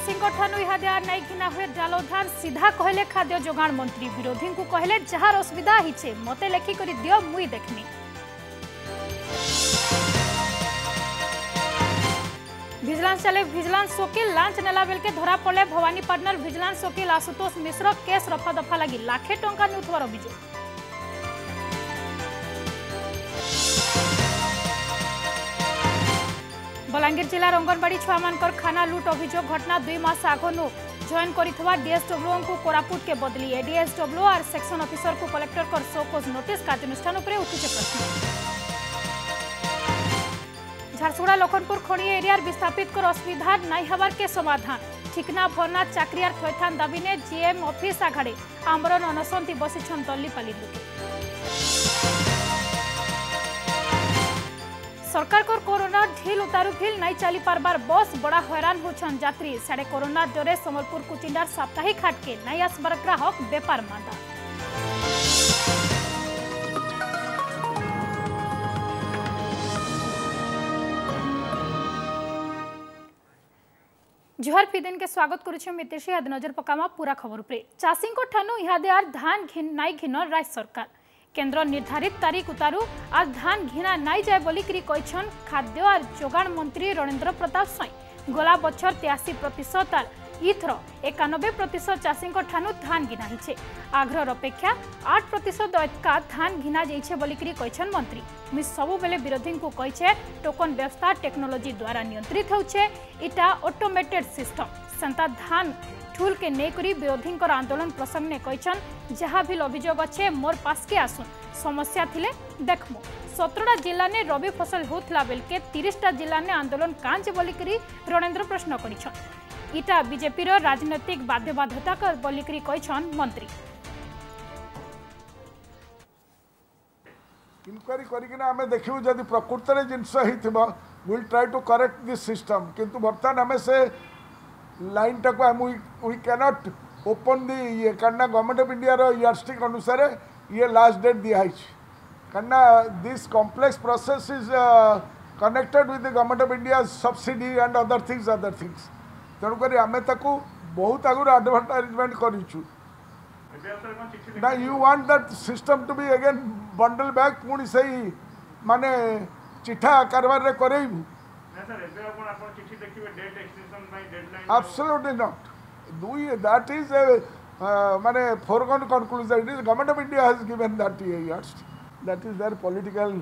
चाषी इहादार नहीं घिना हुए डालो धान सीधा कहले खाद्य जोगाण मंत्री विरोधी को कहले जार असुविधा हिचे मते लेखिक दियो मुई देखनी। विजिलेंस चले विजिलेंस वकील लांच नेला बेल के धरा पड़े भवानीपाटनार विजिलेंस वकील आशुतोष मिश्र केस रफा दफा लगी लाखे टंका नेउथवार अभियोग। बलांगीर जिलार अंगनवाड़ी छुआ मानकर खाना लुट अभियोग घटना 2 मास आगनु जॉइन करिथवा डीएसडब्ल्यू को कोरापुट के बदली एडीएसडब्ल्यू और सेक्शन ऑफिसर को कलेक्टर कर शोकज नोटिस कार्यानुष्ठान उपरे उठुचे प्रश्न। झारसुगुड़ा लखनपुर खणी एरिया विस्थापित कर असुविधा नहीं हबार के समाधान ठिकना भरना चाकरियार थैथान दाबी ने जीएम ऑफिस आघाड़े आमरण अनशन बसिछन दल्लीपाली लोके। सरकार को कोरोना ढिल उतारू ढिल नहीं चली पारबार बस बड़ा हैरान होछन यात्री साढ़े कोरोना डरे संबलपुर कुचिंडार साप्ताहिक हाट के नहीं आसबार ग्राहक बेपार मांदा। जोहर फिदिन के स्वागत करुछे मितेशी आदि नजर पकामा पूरा खबर उपरे चाषी को ठानु इहादार धान नाई घिन राज्य सरकार केंद्र निर्धारित तारीख उतारू आज धान घिना नाई जाए बोलिकी कहछन खाद्य और जोगाण मंत्री रणेंद्र प्रताप स्वाई गला बछर 83% और इथर 91% चाषी ठानु धान घिना हिचे आग्रह अपेक्षा 8% अधिका धान घिना जाइछे बोलिकी कहछन मंत्री मि सबु बेले विरोधी को कहिछे टोकन व्यवस्था टेक्नोलोजी द्वारा नियंत्रित होउछे इटा ऑटोमेटेड सिस्टम संता धान ठूल के नेकरी विरोधी आंदोलन प्रसंग ने कहछन जहाँ भी अभियोग अच्छे मोर पास के आसुन समस्या थिले देखमु 17टा जिला ने रबी फसल होतला बेल के 30टा जिला ने आंदोलन कांज बोलिकी रणेंद्र प्रश्न करिछन इटा बीजेपी रो राजनीतिक बाध्यबाध्यता कर बोलिकी कहछन मंत्री इनक्वारी करिकिना हमें देखियो जदि प्रकृत रे जिंस हिथिबा will try to correct this system किंतु बर्तमान हमें से लाइन टाक वी कैनॉट ओपन दी ये करना गवर्नमेंट ऑफ इंडिया रो यार्डस्टिक अनुसार ये लास्ट डेट दिया करना this complex process is connected with the government of India subsidy and other things तेणुक आम ताकू बहुत आगुरी एडवर्टाइजमेंट करूँ ना you want that system to be again bundle back पुणी से माने चिठा कारबार रे करेबू Absolutely not. That is a foregone conclusion. It is the government of India has given that years. That is their political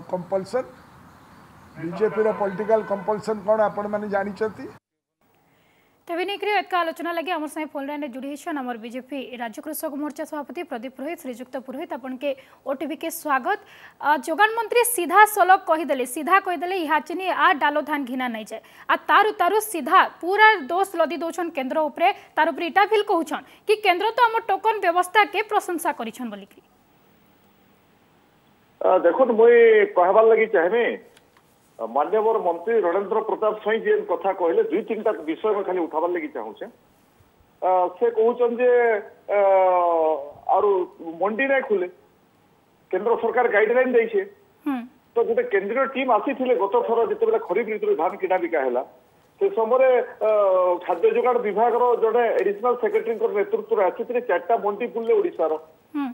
compulsion. BJP political compulsion कौन आपण माने जानी चती तबे नेकरी एका आलोचना लगे हमर संगे फोन लाइन जुड़ी हिछन हमर बीजेपी राज्य कृषक मोर्चा सभापति प्रदीप पुरोहित श्रीजुक्त पुरोहित अपन के ओटीवी के स्वागत जोगाण मंत्री सीधा सलग सीधा कहीदेले इहाचिनी आ डालो धान घिना नहीं जाए आ तारु सीधा पूरा दोष लदी दोछन केंद्र उपरे तार उपरे इटा फिल कहउछन कि केंद्र तो हम टोकन व्यवस्था के प्रशंसा करिछन बोलिकी देखो मुई कहबार लगी चाहेमे मान्यवर मंत्री रणेंद्र प्रताप स्वाई जी कथा कहले 2-3टा विषय में खाली उठाबार लगी चाहूचे से कहउछन जे आरो मंडी नहीं खुले केंद्र सरकार गाइडलाइन दैछे तो गोटे केंद्रीय टीम आसी थिले गत थर जते बेला खरीफ ऋतु धान किना बिका हैला से समय खाद्य जोगाण विभाग जड़े एडिशनल सेक्रेटरी नेतृत्व आसी 4टा मंडी बुलले ओडिसा रो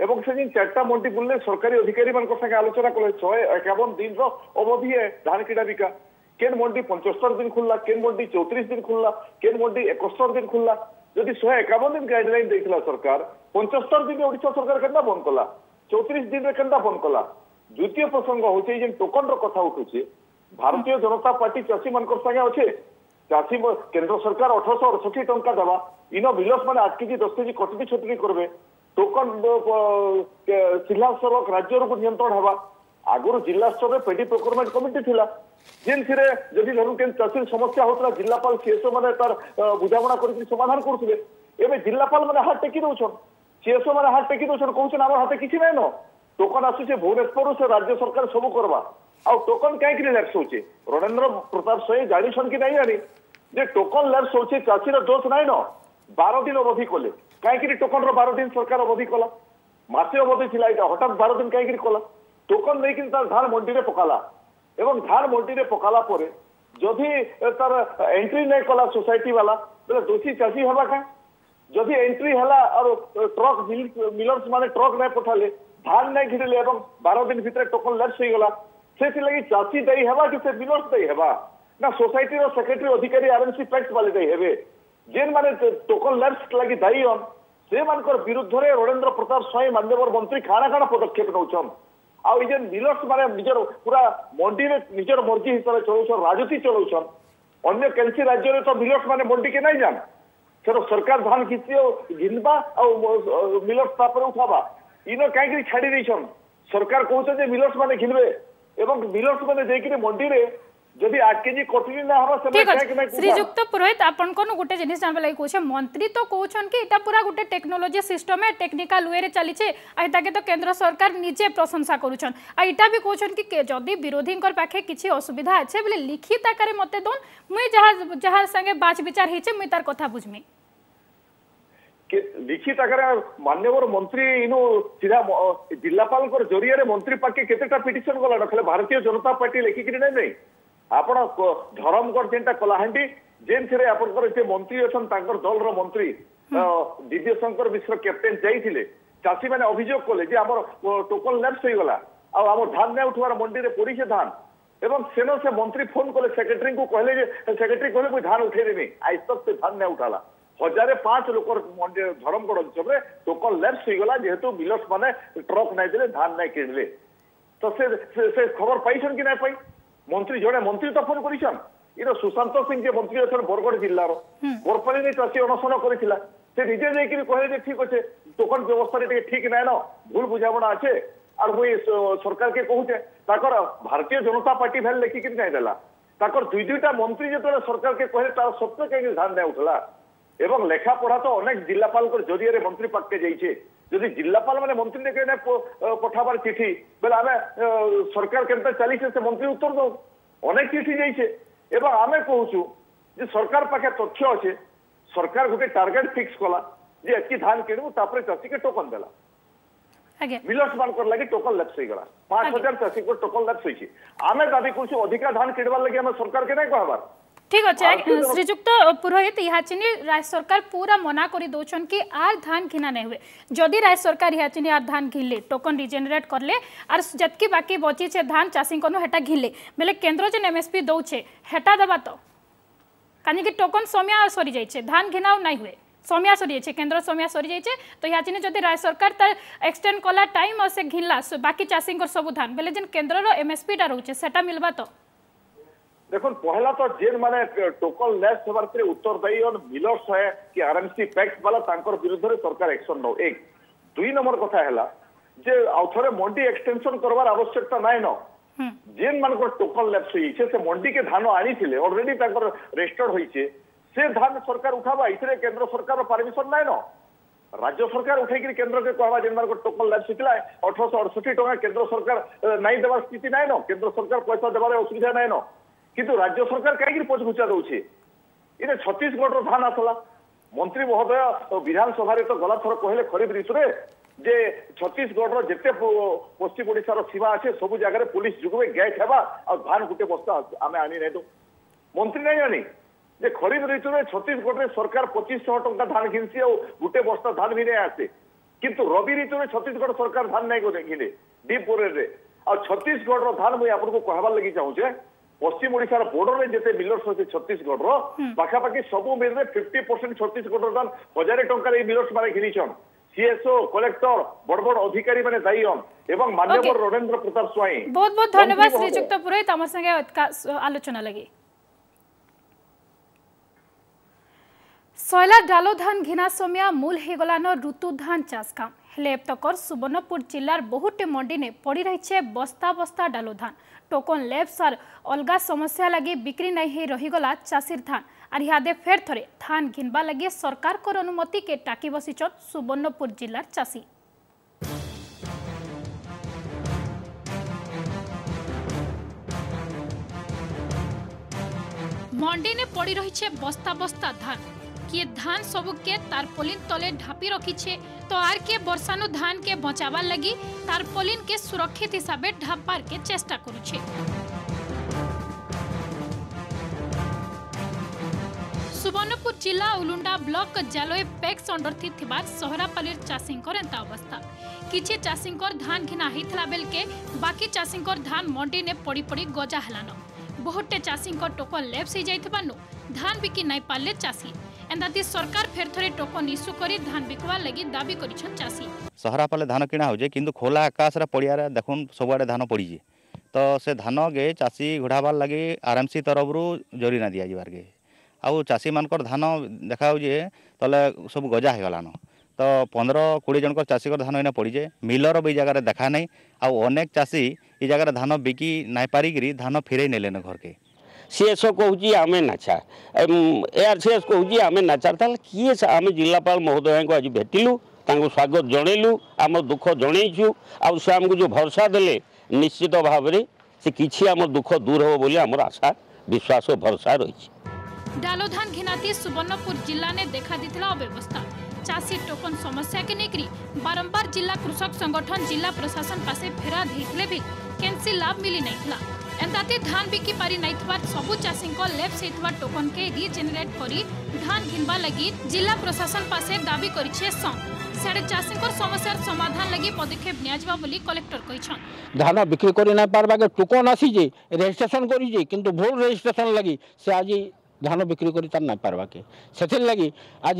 एवं से 4टा मंडी बुलले सरकारी अधिकारी मान संगे आलोचना कले 151 दिन अवधि है धान किना बिका केन मंडी 75 दिन खुलला केन मंडी 34 दिन खुलला केन मंडी 71 दिन खुलला जदि 151 दिन गाइडलाइन देथिला सरकार 75 दिन ओडिसा सरकार केनता बंद कला 34 दिन रे केनता बंद कला द्वितीय प्रसंग होचे जे टोकन रो कथा उठुचे भारतीय जनता पार्टी चाषी मान संगे अच्छे चाषी केंद्र सरकार 1868 टंका दवा इन बिलस मैंने 8 केजी 10 केजी कटकी छटकी करबे टोकन जिला स्तर राज्य को नियंत्रण हवा आगुर जिला स्तर में पेडी प्रोक्योरमेंट कमिटी थिला जेन फिरे जदि धरु केन चाषी समस्या होतला जिलापाल सीएसओ माने तार बुझामणा करके समाधान करथुले एबे जिलापाल माने हाथ टेकी दोछन सीएसओ माने हाथ टेकी दोछन कहउछन हमर हाथे किछि नै न टोकन आसुचे भुवनेश्वर से राज्य सरकार सब करवा आ टोकन कहीं लैप्स होचे रणेंद्र प्रताप स्वाई जानिछन कि नहीं जानी जे टोकन लैप्स होचे चाषीर दोष नहीं न 12 दिन अवधि कले कहीं टोकन 12 दिन सरकार अवधि कला मासे अवधि थिला इटा हठात 12 दिन कहीं कला टोकन नहीं धान मंडी में पकाला एवं धान मंडी में पकाला जदि तार एंट्री नहीं कला सोसाइटी वाला बोले दोषी चाषी हवा का जदि एंट्री हला और ट्रक मिलर्स माने ट्रक नहीं पठाले धान नहीं घिरले एवं 12 दिन भितर टोकन लैप्स हो गला से लगी चाषी दायी हेबा कि से मिलर्स दायी हेबा ना सोसाइटी रो सेक्रेटरी अधिकारी आरएमसी पैक्ट वाले दायी हेबे जेन माने टोकन लैप्स लगी दायी हन से मानकर विरुद्ध रे रणेंद्र प्रताप स्वाई माननीय मंत्री काना काना पदक्षेप नौछन आ ई जेन मिलर्स माने निजर पूरा मंडी रे निजर मर्जी हिसाब से चलौछन राजनीति चलौछन अन्य केनसी राज्य रे तो मिलर्स माने मंडी के नहीं जान सर सरकार धान खींची घिनबा और मिलर्स तापर उठाबा इन कहीं छाड़ी देछन सरकार कहते जे मिलर्स माने घिनबे एवं मिलर्स माने जेकि मंडी रे जदि 8 केजी कटनी ना हबा से मैं श्रीजुक्त पुरोहित आपन कोन गुटे जिनिस जानबे लागि कोछे मंत्री तो कहउछन कि एटा पूरा गुटे टेक्नोलॉजी सिस्टम है टेक्निकल वे रे चली छे आ एटा के तो केंद्र सरकार निजे प्रशंसा करूछन आ एटा भी कहउछन कि जदि विरोधी कर पाखे किछि असुविधा আছে बोले लिखित आकारे मते दोन मुई जहा संगे बाच विचार हिचे मुई तार कथा बुझमी लिखित आकार मान्यवर मंत्री इनु सीधा जिलापाल जरिया रे मंत्री पाके केतेटा पिटिशन गला नखले भारतीय जनता पार्टी लेखिकरी नहीं आपण धरमगढ़ जेनटा कलाहांडी जेन थरे आपनकर जे मंत्री अछन तांकर दल रो मंत्री दिव्य शंकर मिश्र कैप्टेन जाइथिले चासी माने अभियोग कले जे हमर टोकन लैप्स होई गला आ हमर धान नै उठवार मंडी रे पड़ी छे धान एवं सेनो से मंत्री फोन कले सेक्रेटरी को कहले जे सेक्रेटरी कहले कोई धान उठे देबे आज तक से धान नै उठाला 1005 लोक धरमगढ़ अंचल टोकन लैप्स हो गला जेहेतु मिलर्स माने ट्रक नहीं देले धान नहीं किणले तो से खबर पाइछन कि नहीं पाई मंत्री जड़े मंत्री तो फोन करिछन इनो सुशांत सिंह जे मंत्री अछन बरगढ़ जिल्ला रो बोरपाली ने चासी अनशन करिथिला से निजे जेकि कहले जे ठीक अछि टोकन व्यवस्था रे ठीक नै न भूल बुझावना अछि और मुई सरकार के कहूचे ताकर भारतीय जनता पार्टी भेल लेखि कि नहीं देला ताकर दुईटा मंत्री जेतले सरकार के कहले तार सत्य के धान नै उठला एवं लेखा पढ़ा तो अनेक जिलापाल जरिया मंत्री पाके जाइए जदि जिलापाल माने मंत्री ने कहने पठाबार चिठी बेले आमे सरकार केनता चली से मंत्री उत्तर दो अनेक चिठी जाइए एवं आमे कहूचु जे सरकार पाखे तथ्य अच्छे सरकार गोटे टार्गेट फिक्स कला जे एति धान किणु तापर चाषी के टोकन देला मिलर्स मानकर लगी टोकन लैप्स हो गला 5000 चाषी को टोकन लैप्स होइछि आमे दाबी कहूचु अधिका धान किणवार लगी आमे सरकार के नहीं कहबार ठीक अच्छे श्रीजुक्त पुरोहित यहाँ राज्य सरकार पूरा मना कर दौन कि आर धान घिना नहीं हुए जदि राज्य सरकार यहाँ आर धान घिनले टोकन रिजेनरेट करले आर जतकी बाकी बची छे धान चाषी को हेटा घिनले बेले केंद्र जेन एमएसपी दौचे हेटा देवा तो कहीं टोकन समय सरी जाइए धान घिना नहीं हुए समय सरी जाइए केंद्र समय सरी जाइए तो यहाँ जदि राज्य सरकार तार एक्सटेंड कला टाइम और से घिनला बाकी चाषी सब धान बेले जेन केंद्र एमएसपीटा रोचे सेटा मिलवा तो देखो पहला तो जेन माने टोकन लैप्स होबार पे उत्तरदायी और मिलर्स है कि आरएमसी पैक्ट वाला तांकर विरुद्ध रे सरकार एक्शन नो एक दुई नंबर कथा हैला जे आउथरे मंडी एक्सटेंशन करवार आवश्यकता नाय न जेन मानकर टोकन लैप्स होई से मंडी के धान आनी थिले ऑलरेडी तांकर रजिस्टर्ड होई छे से धान सरकार उठाबा इथरे केंद्र सरकार परमिशन नाय न राज्य सरकार उठेकरी केंद्र के कहवा जेन मानकर टोकन लैप्स हितला 1868 टका केंद्र सरकार नाय देवार स्थिति नाय न केंद्र सरकार पैसा देबार असुविधा नाय न किंतु राज्य सरकार कहीं पछघुचा दौचे इने छत्तीसगढ़ धान आसला मंत्री महोदय विधानसभा तो गला थर कहले खरीफ ऋतु रे जे छत्तीसगढ़ जिते पश्चिम ओडिशार सीमा अच्छे सब जगह पुलिस जुगवे गैस हेबा और धान गुटे बस्ता आमे आनी नहीं तो मंत्री नहीं आनी जे खरीफ ऋतु में छत्तीसगढ़ में सरकार 2500 टंका धान घिनसी और गुटे बस्ता धान भी नहीं आसे किंतु रवि ऋतु में छत्तीसगढ़ सरकार धान नहीं घिने डीप बोरेर रे और छत्तीसगढ़ धान मुझे आपको कहबार लगी चाहूचे पश्चिम ओडिशार बॉर्डर में जिते मिलर्स अच्छे छत्तीसगढ़ पाखापाखि सबू मिल 50% छत्तीसगढ़ धान 1000 टंका मिलर्स माने घिनीछन सीएसओ कलेक्टर बड़ बड़ अधिकारी माने दायीन एवं माननीय रणेंद्र प्रताप स्वाई बहुत बहुत धन्यवाद श्रीजुक्त पुरोहित आम संगे आलोचना लगी सैला डालो धान घिना समय मूल हेगलान ऋतु धान चाष काम हेले एतकर सुवर्णपुर जिलार बहुटे मंडी ने पड़ी रही बस्ता बस्ता डालो धान टोकन लैप्स और अलगा समस्या लगी बिक्री नहीं रहीगला चाषीर धान और इहादे फेर थरे धान घिनबा लगे सरकार को अनुमति के टाकी बसीचन सुवर्णपुर जिलार चाषी मंडी ने पड़ी रही बस्ता बस्ता धान किए धान सबके तारपोलिन तले ढापी रखीछे तो आर के बरसानु धान के बचावार लगी तारपोलिन के सुरक्षित हिसाब से ढापार के चेष्टा करुछे। सुवर्णपुर जिला उलुंडा ब्लॉक जालोए पैक्स अंडर थिबार सहरापाली चाषींकर एंता अवस्था किछि चाषींकर धान घिना हिथला बेल के बाकी चाषींकर धान मंडी ने पड़ी पड़ी गजा हलान बहुटे चाषींकर टोकन लेप्स हो जाइथबानु धान बिकी नाइ पारले चाषी एंदाती सरकार फेर थरे टोकन इश्यू करी धान बिकवा लगी दाबी करिछन चाषी सहरापाले धान किणा हो किंतु खोला आकाश रे पड़िया देखुन सबुआड़े धान पड़ी तो से धान गे चाषी घुड़ाबार लगी आरएमसी तरफ जोरी ना दिया जाबार गे आउ चाषी मानकर धान देखा तले सब गजा हो गलान तो 15-20 जनकर चाषी धान इना पड़ीजे मिलर भी जगह देखा नहीं आउ अनेक चाषी ये जगह धान बिकी नाई पारिकी धान फिरई नेले घर के सीएस कहूँ आम नाचा एआरसीएस कहूँ आम नाचा किए आम जिलापाल महोदय को आज भेटिलु स्वागत जनइलु आम दुख जनइचु आमको जो भरोसा देले निश्चित भाव से किसी आम दुख दूर हो बोली आमर आशा विश्वास और भरोसा रही। डालो धान घिनाती सुवर्णपुर जिला ने देखा देथिला अव्यवस्था चाषी टोकन समस्या के नेकरी बारंबार जिला कृषक संगठन जिला प्रशासन पासे फेरा देथिले भी केनसी लाभ मिली नैथिला एंताते धान बिकी पारी नैथबार सबु चाषी को लेप्स हेतवा टोकन के रीजेनरेट करी धान घिनबा लगी जिला प्रशासन पासे दाबी करिछे संघ सेडे चाषी समस्यार समाधान लगी पदक्षेप नियाजबा बोली कलेक्टर कहिछन धान बिक्री करि नै पारबा के टोकन आसी जे रजिस्ट्रेशन करि जे किंतु भूल रजिस्ट्रेशन लगी से आज धान बिक्री करि तार नै पारबा के सेथिर लगी आज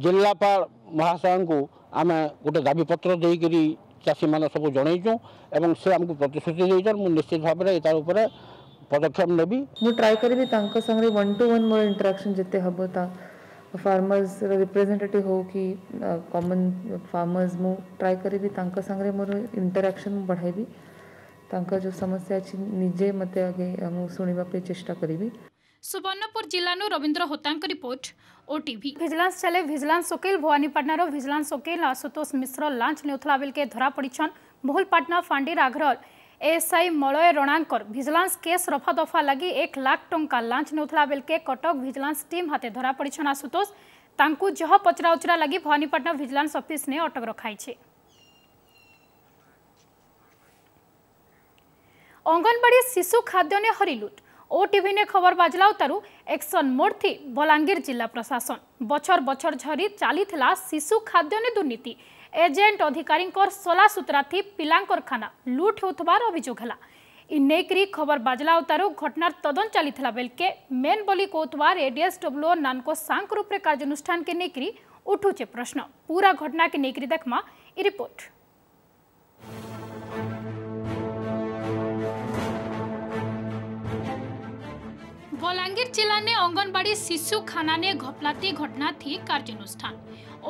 जिलापाल महाशय को आम गोटे दाबी पत्र दे करी चाषी मान सब जनइचु एवं से आमको प्रतिश्रुति देइछन मु निश्चित भाव में तार ऊपर पदक्षेप नेबी मु ट्राई करबी तांको संगे 1-to-1 मोर इंटरेक्शन जते हबो ता फार्मर्स रिप्रेजेंटेटिव हो कि कॉमन फार्मर्स मु ट्राई करबी तांको संगे मोर इंटरेक्शन बढ़ाइबी तांका जो समस्या अछि निजे मते आगे मु सुनिबा पे चेष्टा करबी। सुवर्णपुर जिलानु रविंद्र होतांक रिपोर्ट ओटीवी। विजिलेंस चले विजिलेंस वकील भवानीपाटनार विजिलेंस वकील आशुतोष मिश्र लांच नेउथला बेल के धरा पड़ीछन बहुलपाटना फांडी राघरल एएसआई मलय रणांकर विजिलेंस केस रफा दफा लगी 1 लाख टंका लांच नेउथला बेल के कटक विजिलेंस टीम हाथे धरा पड़ीछन आशुतोष तांकु जह पचरा उचरा लगी भवानीपाटना विजिलेंस ऑफिस ने अटक रखाई छे। अंगनवाड़ी शिशु खाद्य ने हरिलुट ओटीवी ने खबर बाजला उतारू एक्शन मोड थी बलांगीर जिला प्रशासन बछर बछर झरी चली शिशु खाद्य ने दुर्नीति एजेंट अधिकारी सला सूत्रा थी पिलांकर खाना लुट होतबार अभियोग है इनेकरी खबर बाजला उतारू घटनार तदन चली बेल के मेन बोली कोतवार एडीएसडब्ल्यू नानको सांक रूप से कार्यानुष्ठान के नेकरी उठुचे प्रश्न पूरा घटना के नेकरी देखमा ई रिपोर्ट। बलांगीर जिला ने अंगनवाड़ी शिशु खाना ने घपलाती घटना थी कार्यानुष्ठान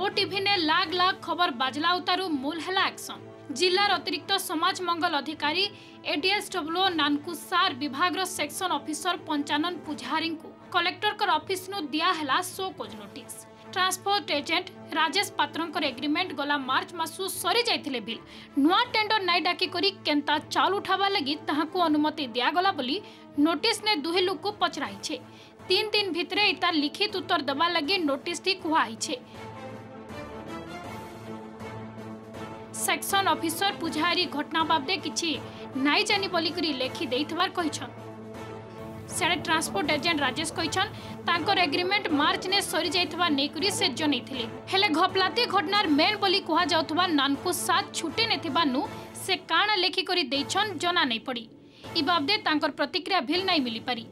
ओटीवी ने लाग लाग खबर बाजला उतारू मूल है एक्शन जिलार अतिरिक्त समाज मंगल अधिकारी एडीएसडब्ल्यू नानकुसार विभाग सेक्शन ऑफिसर पंचानन पुजारी को कलेक्टर ऑफिस नु दिया है show cause notice transport agent Rajesh पात्रंकर एग्रीमेंट गला मार्च मासु सरी जाइथिले बिल नुआ टेंडर नाइ डाकी करी केंता चाल उठावा लगी ताहाको अनुमति दिया गला बोली नोटिस ने दुहे लोक को पचराई छे 3 दिन भितरे इतार लिखित उत्तर दबा लगी नोटिस टी कुहाई छे। सेक्शन ऑफिसर पुजारी घटना बाबदे किछि नाइ जानी बोली करी लेखि देइथवार कहिछन सेडे ट्रांसपोर्ट एजेंट राजेश कहिछन तांकर एग्रीमेंट मार्च ने सरी जाइथवा नेकुरी से जनैथिले हेले घपलाती घटनार मेन बोली कुहा जाउथवा नानकु साथ छुटे नेथिबानु से काना लेखि करी देइछन जना नै पड़ी ई बाबदे तांकर प्रतिक्रिया भिल नै मिली पारी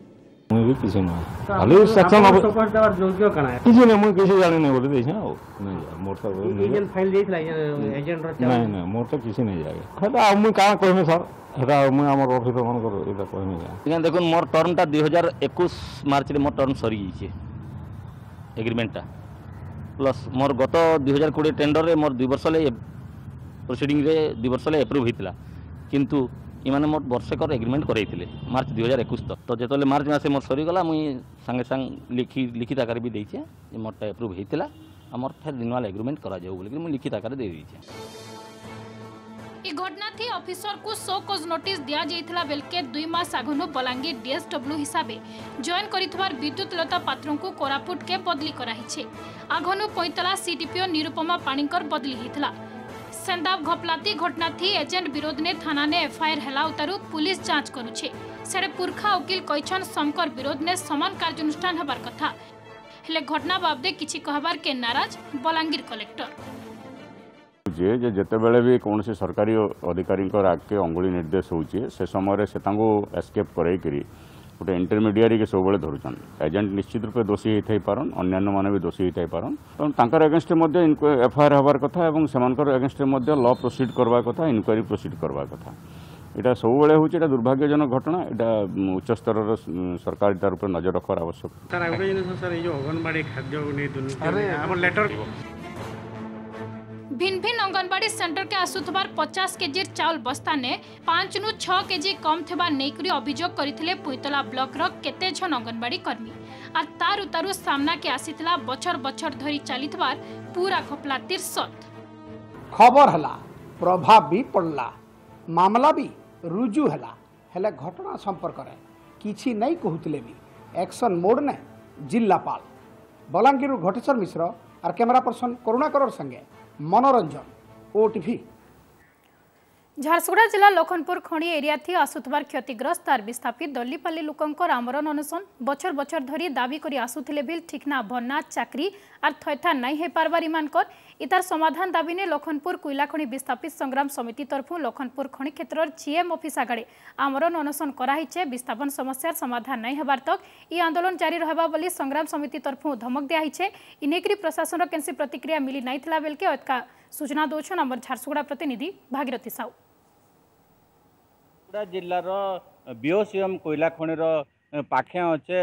मुई भी किसी ना खाली सेक्शन ऑफ सपोर्ट देवर जोग्य कना है किसी ने मुई किसी जाने नहीं बोले देछा नहीं मोर तो एजेंट फाइल देइथला एजेंट रो नहीं मोर तो किसी नहीं जागे हटा मुई का कहमे सर हटा मुई हमर ऑफिस मन कर एटा कहमे जा लेकिन देखो मोर टर्म ता 2021 मार्च रे मोर टर्म सरी गई एग्रीमेंट ता प्लस मोर गत 2020 टेंडर रे मोर 2 वर्ष ले प्रोसीडिंग रे 2 वर्ष ले अप्रूव हितला किंतु इमाने मोर वर्षकर एग्रीमेंट करैथिले मार्च 2021 तक तो जेतले मार्च मासे मोर सरी गला मुई संगे संग लिखित आकार भी देइछे जे मोरटा अप्रूव हितला हमर फेर रिन्यूअल एग्रीमेंट करा जाऊ बोली मुई लिखित आकार दे देइछे। ई घटना थी ऑफिसर को शो कोज नोटिस दिया जाइथला बेल के 2 मास आगनु बलांगीर डीएसडब्ल्यू हिसाबे जॉइन करिथवार विद्युत लता पात्रों को कोरापुट के बदली कराइछे आगनु पैतला सीडीपीओ निरुपमा पाणीकर बदली हितला सेंदाब घपलाती घटना थी एजेंट विरोध ने थाना ने एफआईआर हेला उतारू पुलिस जांच करुछे सेडे पुरखा वकील कहिछन शंकर विरोध ने समान कार्यानुष्ठान हबार कथा हेले घटना बाबदे किछि कहबार के नाराज बलांगीर कलेक्टर। जे जेते बेले भी कौन से सरकारी अधिकारी आगे अंगुली निर्देश होचे से समय से एस्केप कराई गोटे इंटरमीडिएरी के सब धरुचन एजेंट निश्चित रूप दोषी होता पारन अन्यान्य माने भी दोषी होता पारन तर एगेन्स्ट एफआईआर हबार कथा और से एगेन्स्ट लॉ प्रोसीड करवा कथा इनक्वारी प्रोसीड करवा कथा यहाँ सब बड़े हूँ दुर्भाग्यजनक घटना यहाँ उच्च स्तर सरकार तार उपर नजर रखार आवश्यक। भिन्न भिन्न अंगनवाड़ी सेंटर के आसुथबार 50 केजी चाउल बस्ता ने 5 नु 6 केजी कम थबा नेकरी अभियोग करथिले पुइतला ब्लॉक रो केते जन अंगनवाड़ी कर्मी आ तार उतारू सामना के आसीतला बछर बछर धरी चलीथबार पूरा खपला तिरसत खबर हला प्रभाव भी पड़ला मामला भी रुजु हला हेले घटना संपर्क रे किछि नहीं कहउतले भी एक्शन मोड ने जिल्लापाल बलांगीर घटेश्वर मिश्र और कैमरा पर्सन करुणाकर संगे मनोरंजन ओटीवी। झारसुगुड़ा जिला लखनपुर खणी एरिया थी आसुथबार क्षतिग्रस्त आर विस्थापित दल्लीपाली लोकंकर आमरण अनशन बछर बछर धरी दाबी करी आसुथिले बिल ठिकना बन्ना चाकरी आर थैथा नहीं है पारबार इमानकर इतार समाधान दाबी ने लखनपुर कोयला खणी विस्थापित संग्राम समिति तरफु लखनपुर खणी क्षेत्र जीएम ऑफिस आगड़े आमरण अनशन कराइछे विस्थापन समस्यार समाधान नहीं हेबार तक ई आंदोलन जारी रहबा बोली संग्राम समिति तरफु धमक दियाहिछे इनेकरी प्रशासन केनसी प्रतिक्रिया मिली नाइथिला बेलके अतका सूचना दोछन हमर झारसुगुड़ा प्रतिनिधि भागीरथी साहू। जिलार बीओसीएम कोयला खणीर पाखे अच्छे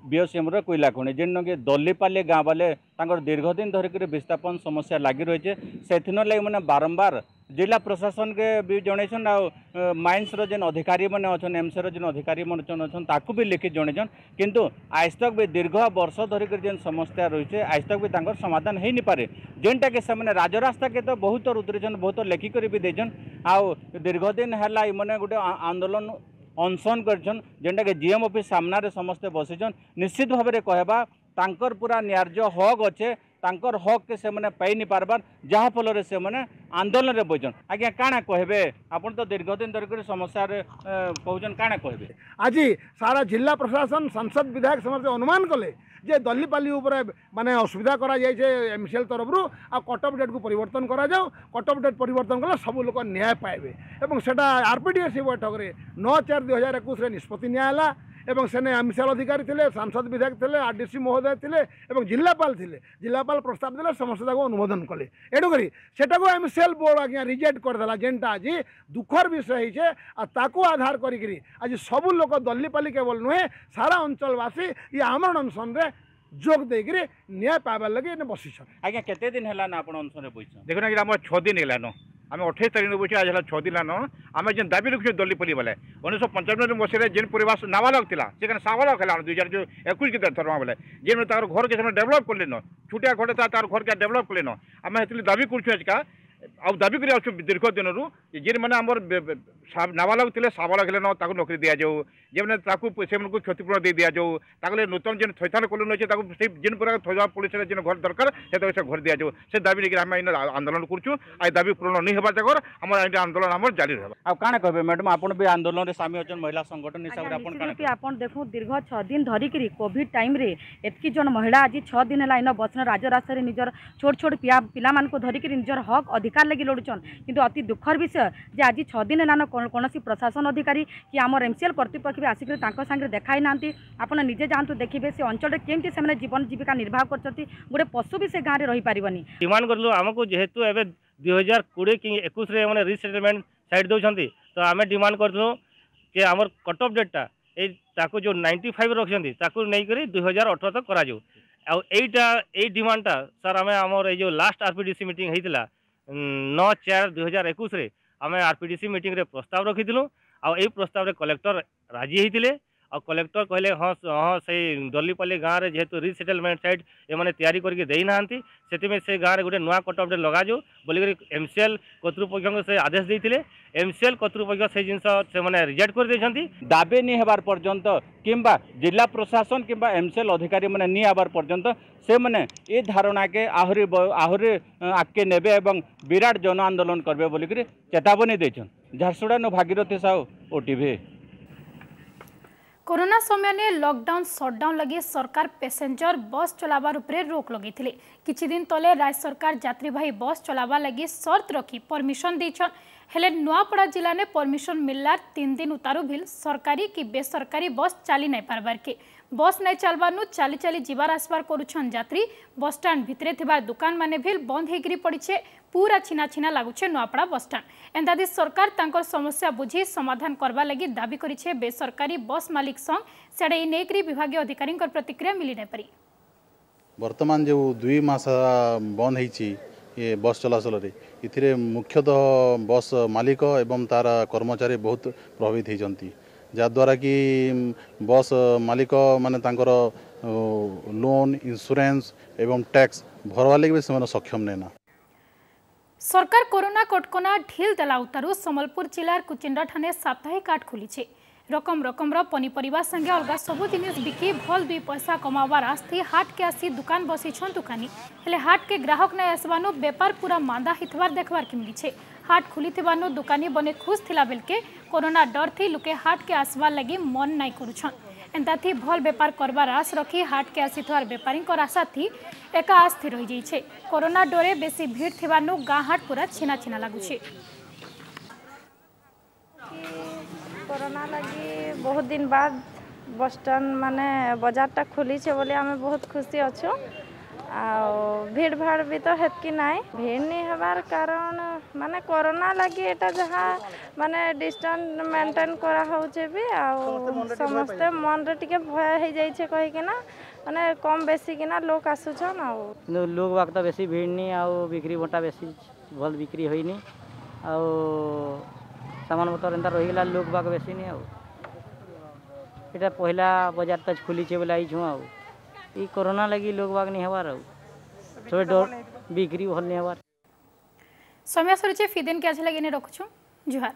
बीओसीएम कोयला खणी जेन कि दल्लीपाली गाँव वाले दीर्घ दिन धरिक विस्थापन समस्या लगी रही से मैंने बारंबार जिला प्रशासन के भी जनईन आ माइंस जेन अधिकारी मैंने अच्छा एमसीर जेन अधिकारी मैंने ताकू भी लिखित जनईन किंतु आज तक भी दीर्घ वर्ष धरिक जेन समस्या रही है आज तक भी तांकर समाधान हो नहीं पारे जेनटा कि से राजरास्ता के तो बहुत रुद्रीन बहुत लेखिक भी देछन आ दीर्घ दिन है मैंने गोटे आंदोलन अनशन कर जेनटा कि जीएम ऑफिस सामने समस्ते बसीचन निश्चित भाव में कहबा तांकर पूरा न्याय्य हक अच्छे तांकर हक के से मैंने पाई नहीं पारबार जहाँ फल से मैंने आंदोलन में बचन आज्ञा काଣା कहबे आपन तो दीर्घ दिन धरिक समस्या कहन काଣା कहबे आज सारा जिला प्रशासन सांसद विधायक समस्त अनुमान कले जे दल्लीपाली उपरे माने असुविधा करा जाय छे एमसीएल तरफ आ कट ऑफ डेट को परिवर्तन करा जाओ कट ऑफ डेट परिवर्तन कले सब लोक न्याय पाइबे एवं सेटा आरपीडीएस बैठक रे 9/4/2021 रे निष्पत्ति न्यायला एवं सेने एमसीएल अधिकारी थे सांसद विधायक थे आरडीसी महोदय थे जिलापाल थे जिलापाल प्रस्ताव देले समस्त अनुमोदन कले एडुकरी सेटा को एमसीएल बोर्ड आज्ञा रिजेक्ट करदेला जेनटा आज दुखर विषय है ताकू आधार करी आज सब लोक दल्लीपाली केवल नुहे सारा अंचलवासी ये आमरण अनशन रे जोग देकर न्याय पाइबार लगे बसी आज्ञा केते दिन है ना आपण अनशन रे बइछ देखो ना आम 6 दिन है आम 28 तारीख बचे आज 6 दिन आम जेन दाबी रखी दल्लीपाली बेले 1995 मसीह जेन परिवार नाबालक था से साबालक है 2021 के थरमा बेले जेन घर के डेभलप कले न छुटिया घटे तार घर के डेभलप कले न आम दाबी करा आउ दाबी कर दीर्घ दिन जेन मैंने आम नाबालक थे साबालक है नौकरी दि जाऊ जेने से क्षतिपूरण दे दि जाऊ नूतन जेन थैथान कलोनी अच्छे जेन पूरा थैथान पुलिस जेन घर दरकार से घर दि जाऊ से दाबी लेकिन आम आंदोलन करूँ आ दाबी पूर्ण नहीं होगा जगह आम आंदोलन आम जारी रहा आप काଣା कहबे मैडम आपन भी आंदोलन रे शामिल होचन महिला संगठन हिसाब रे आपन काଣା आपन देखो दीर्घ 6 दिन धरिक कोविड टाइम रे एतकी जन महिला आज 6 दिन है इन बसन राजरास्ता निजर छोट छोट पिला मान को धरिक निजर हक अधिकार लगी लड़ुचन किंतु अति दुखर विषय जे आज 6 दिन है कौन प्रशासन अधिकारी कि आम एमसीएल प्रतिपक्ष भी आसिक सागे देखाई ना आप निजे जातु देखिए से अंचल केमती से जीवन जीविका निर्वाह कर गोटे पशु भी से गाँव में रही पारबनी डिमांड करूँ आमको जेहेतु एवं 2020 कि 21 मैंने रिसेटलमेंट साइड दौरान तो आम डिमांड करूँ कि आम कट ऑफ डेटा ताको जो 95 रखिंट नहीं कर 2018 तक करा डिमांडटा सर आम आमर जो लास्ट आरपीडीसी मीटिंग होता 9/4/2021 आम आरपीडीसी मीटिंग रे प्रस्ताव रखीलु आ प्रस्ताव रे कलेक्टर राजी होते और कलेक्टर कहले हाँ हाँ से दल्लीपाली गाँव में जेहेतु रिसेटलमेंट साइट ये तैयारी करके देना से गाँव में गोटे नुआ कट ऑफ डेट लगा जाऊ बोलिक एमसीएल कर्तृपक्ष से आदेश देते एमसीएल कर्तृपक्ष से जिन से रिजेक्ट कर देछंती दाबी नहीं हबार पर्यंत किंबा जिला प्रशासन किंबा एमसीएल अधिकारी मैंने नहीं आबार पर्यंत से मैंने ये धारणा के आहरी आगे नेबे एवं विराट जन आंदोलन करबे बोलिक चेतावनी देछन। झारसुगुड़ा भागीरथी साहू ओटीवी। कोरोना समय ने लॉकडाउन शटडाउन लगी सरकार पैसेंजर बस चलावार उपरे रोक लगे किछि दिन तले राज्य सरकार यात्रीवाही बस चलावा लगी शर्त रखी परमिशन देछन हेले नुआपड़ा जिला ने परमिशन मिललार 3 दिन उतारू भी सरकारी कि बेसरकारी बस चली नहीं पारबार के बस नहीं चलवार चली चली जीवार आसबार करुछन यात्री बस स्टाण्ड भितरे थिबा दुकान माने भी बंद होकर पड़े पूरा छिना छिना लगुचे नुआपड़ा बस स्टाण्ड एंदादी सरकार तांकर समस्या बुझी समाधान करवा लगी दाबी करिछे बेसरकारी बस मालिक संग सेडे नेकरी विभागीय अधिकारी प्रतिक्रिया मिली नहीं पारी। वर्तमान जो 2 मास बंद होईची ये बस चलाचल रे मुख्यतः बस मालिक एवं तार कर्मचारी बहुत प्रभावित होती जद्वारा कि बस मालिक माने तांकर लोन इंश्योरेंस एवं टैक्स भरवा लगे से सक्षम नेना। सरकार कोरोना कटकना ढिल देला उतारू सम्बलपुर जिलार कुचिंडा ठाने साप्ताहिक हाट खुली रकम पनीपरिया संगे अलग सबू जिनिस बिकी भल 2 पैसा कमावार आस्थि हाट के आसी दुकान बसी दुकानी हेले हाट के ग्राहक नहीं आसवानो बेपार पूरा मांदा हितवार देखबार के मिली हाट खुली दुकानी बने खुश थिला बेलके कोरोना डर थी लुके हाट के आसवार लगी मन नहीं करुछन एंता थी भल बेपार करबार आस रखी हाट के आसीथवार बेपारी आशा थी एका आस थी रही जाइछे कोरोना डरे बेसी भीड़ थिबानो गाँ हाट पूरा छिना छिना लगुछे। कोरोना लगी बहुत दिन बाद बस स्टैंड माने बाजारटा खुली बोले आम बहुत खुशी अच्छु भीड़ भाड़ भी तो हेतकी नाई भीड़ नहीं हबार कारण माने कोरोना लगी एटा जहाँ माने डिस्टेंस मेंटेन करा होचे भी समस्ते मन रे टिके भय हो जाइछे कहि के ना माने कम बेसी किना लोग आसुछन लोग वाक तो बेसी भीड़ नहीं आ बिक्री बटा बेसी भल बिक्री होइनी आ सामान पतर एंता रहीगला लोग बाग बेसी नहीं आटा पहला बाजार तक खुली बोले आई छुँ ई कोरोना लगी लोग बाग नहीं हबार सब डर बिक्री भल नहीं हबार। समय सरुचे फिदेन के आज लगे रखुछु जुहार।